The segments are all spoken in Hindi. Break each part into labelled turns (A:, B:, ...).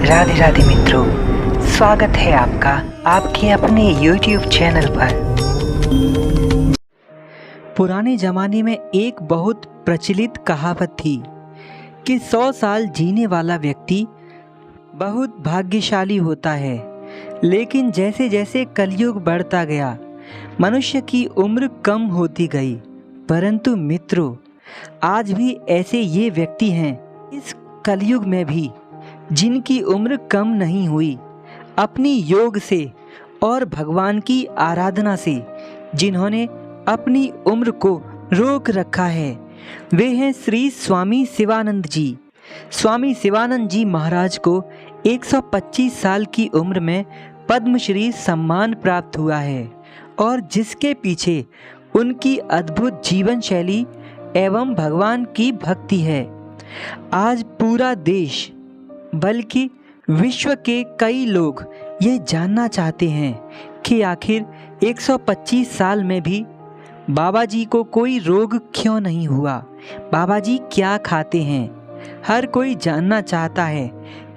A: राधे राधे मित्रों, स्वागत है आपका आपके अपने YouTube चैनल पर।
B: पुराने ज़माने में एक बहुत प्रचलित कहावत थी कि 100 साल जीने वाला व्यक्ति बहुत भाग्यशाली होता है। लेकिन जैसे जैसे कलयुग बढ़ता गया, मनुष्य की उम्र कम होती गई। परंतु मित्रों, आज भी ऐसे ये व्यक्ति हैं इस कलयुग में भी जिनकी उम्र कम नहीं हुई। अपनी योग से और भगवान की आराधना से जिन्होंने अपनी उम्र को रोक रखा है, वे हैं श्री स्वामी शिवानंद जी। स्वामी शिवानंद जी महाराज को 125 साल की उम्र में पद्मश्री सम्मान प्राप्त हुआ है और जिसके पीछे उनकी अद्भुत जीवन शैली एवं भगवान की भक्ति है। आज पूरा देश बल्कि विश्व के कई लोग ये जानना चाहते हैं कि आखिर 125 साल में भी बाबा जी को कोई रोग क्यों नहीं हुआ, बाबा जी क्या खाते हैं। हर कोई जानना चाहता है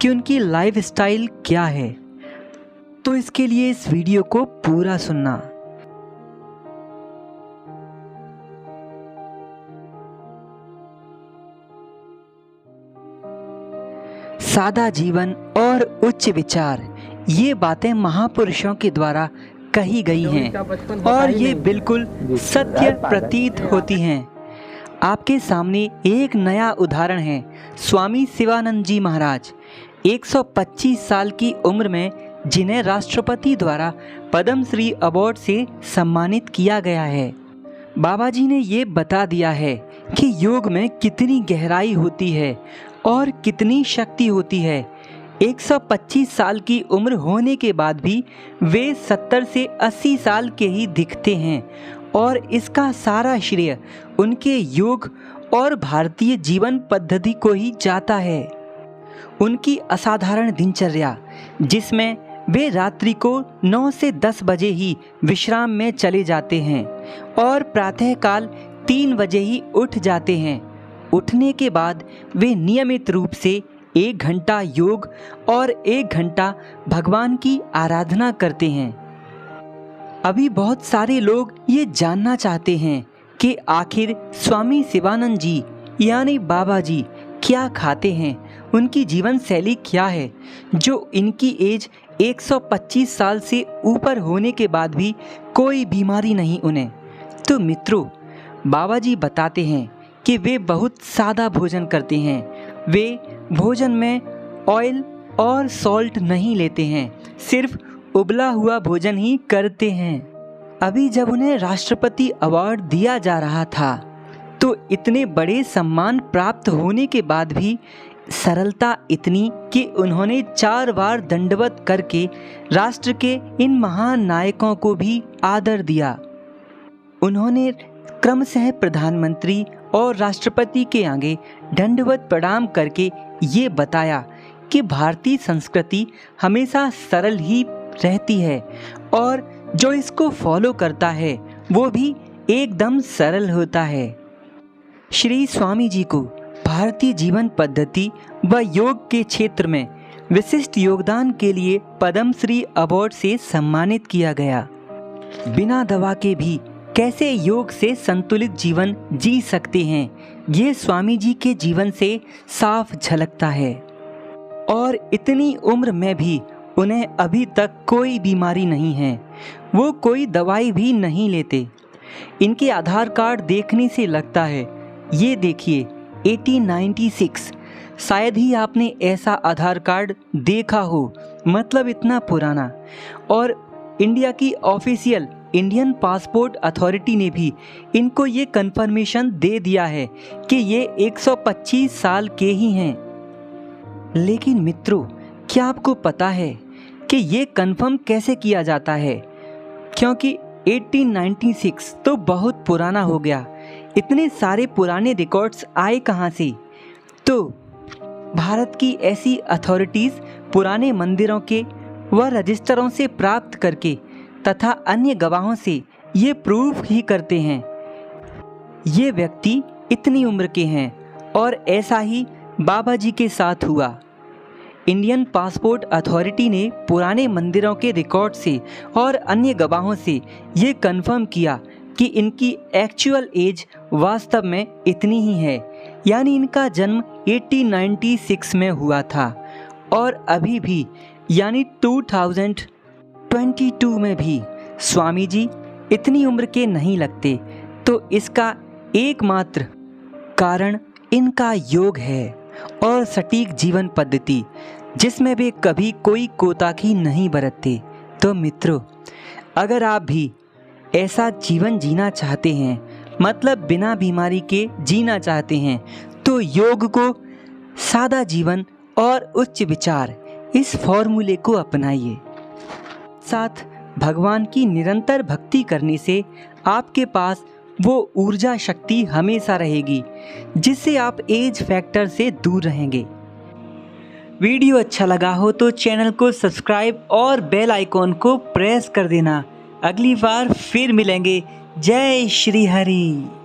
B: कि उनकी लाइफस्टाइल क्या है। तो इसके लिए इस वीडियो को पूरा सुनना। सादा जीवन और उच्च विचार, ये बातें महापुरुषों के द्वारा कही गई हैं और ये बिल्कुल सत्य प्रतीत होती हैं। आपके सामने एक नया उदाहरण है। स्वामी शिवानंद जी महाराज 125 साल की उम्र में जिन्हें राष्ट्रपति द्वारा पद्मश्री अवार्ड से सम्मानित किया गया है। बाबा जी ने ये बता दिया है कि योग में कितनी गहराई होती है और कितनी शक्ति होती है। 125 साल की उम्र होने के बाद भी वे 70 से 80 साल के ही दिखते हैं और इसका सारा श्रेय उनके योग और भारतीय जीवन पद्धति को ही जाता है। उनकी असाधारण दिनचर्या, जिसमें वे रात्रि को 9 से 10 बजे ही विश्राम में चले जाते हैं और प्रातःकाल 3 बजे ही उठ जाते हैं। उठने के बाद वे नियमित रूप से 1 घंटा योग और 1 घंटा भगवान की आराधना करते हैं। अभी बहुत सारे लोग ये जानना चाहते हैं कि आखिर स्वामी शिवानंद जी यानी बाबा जी क्या खाते हैं, उनकी जीवन शैली क्या है जो इनकी एज 125 साल से ऊपर होने के बाद भी कोई बीमारी नहीं उन्हें। तो मित्रों, बाबा जी बताते हैं कि वे बहुत सादा भोजन करते हैं। वे भोजन में ऑयल और सॉल्ट नहीं लेते हैं, सिर्फ उबला हुआ भोजन ही करते हैं। अभी जब उन्हें राष्ट्रपति अवार्ड दिया जा रहा था तो इतने बड़े सम्मान प्राप्त होने के बाद भी सरलता इतनी कि उन्होंने 4 बार दंडवत करके राष्ट्र के इन महान नायकों को भी आदर दिया। उन्होंने क्रमशः प्रधानमंत्री और राष्ट्रपति के आगे दंडवत प्रणाम करके ये बताया कि भारतीय संस्कृति हमेशा सरल ही रहती है और जो इसको फॉलो करता है वो भी एकदम सरल होता है। श्री स्वामी जी को भारतीय जीवन पद्धति व योग के क्षेत्र में विशिष्ट योगदान के लिए पद्मश्री अवार्ड से सम्मानित किया गया। बिना दवा के भी कैसे योग से संतुलित जीवन जी सकते हैं, ये स्वामी जी के जीवन से साफ झलकता है। और इतनी उम्र में भी उन्हें अभी तक कोई बीमारी नहीं है, वो कोई दवाई भी नहीं लेते। इनके आधार कार्ड देखने से लगता है, ये देखिए 1896, शायद ही आपने ऐसा आधार कार्ड देखा हो, मतलब इतना पुराना। और इंडिया की ऑफिशियल इंडियन पासपोर्ट अथॉरिटी ने भी इनको ये कंफर्मेशन दे दिया है कि ये 125 साल के ही हैं। लेकिन मित्रों, क्या आपको पता है कि ये कंफर्म कैसे किया जाता है? क्योंकि 1896 तो बहुत पुराना हो गया, इतने सारे पुराने रिकॉर्ड्स आए कहाँ से? तो भारत की ऐसी अथॉरिटीज़ पुराने मंदिरों के व रजिस्टरों से प्राप्त करके तथा अन्य गवाहों से ये प्रूफ ही करते हैं ये व्यक्ति इतनी उम्र के हैं। और ऐसा ही बाबा जी के साथ हुआ। इंडियन पासपोर्ट अथॉरिटी ने पुराने मंदिरों के रिकॉर्ड से और अन्य गवाहों से ये कंफर्म किया कि इनकी एक्चुअल एज वास्तव में इतनी ही है, यानी इनका जन्म 1896 में हुआ था और अभी भी यानी 2022 में भी स्वामी जी इतनी उम्र के नहीं लगते। तो इसका एकमात्र कारण इनका योग है और सटीक जीवन पद्धति, जिसमें वे कभी कोई कोताही नहीं बरतते। तो मित्रों, अगर आप भी ऐसा जीवन जीना चाहते हैं, मतलब बिना बीमारी के जीना चाहते हैं, तो योग को, सादा जीवन और उच्च विचार, इस फॉर्मूले को अपनाइए। साथ भगवान की निरंतर भक्ति करने से आपके पास वो ऊर्जा शक्ति हमेशा रहेगी, जिससे आप एज फैक्टर से दूर रहेंगे। वीडियो अच्छा लगा हो तो चैनल को सब्सक्राइब और बेल आइकॉन को प्रेस कर देना। अगली बार फिर मिलेंगे। जय श्री हरि।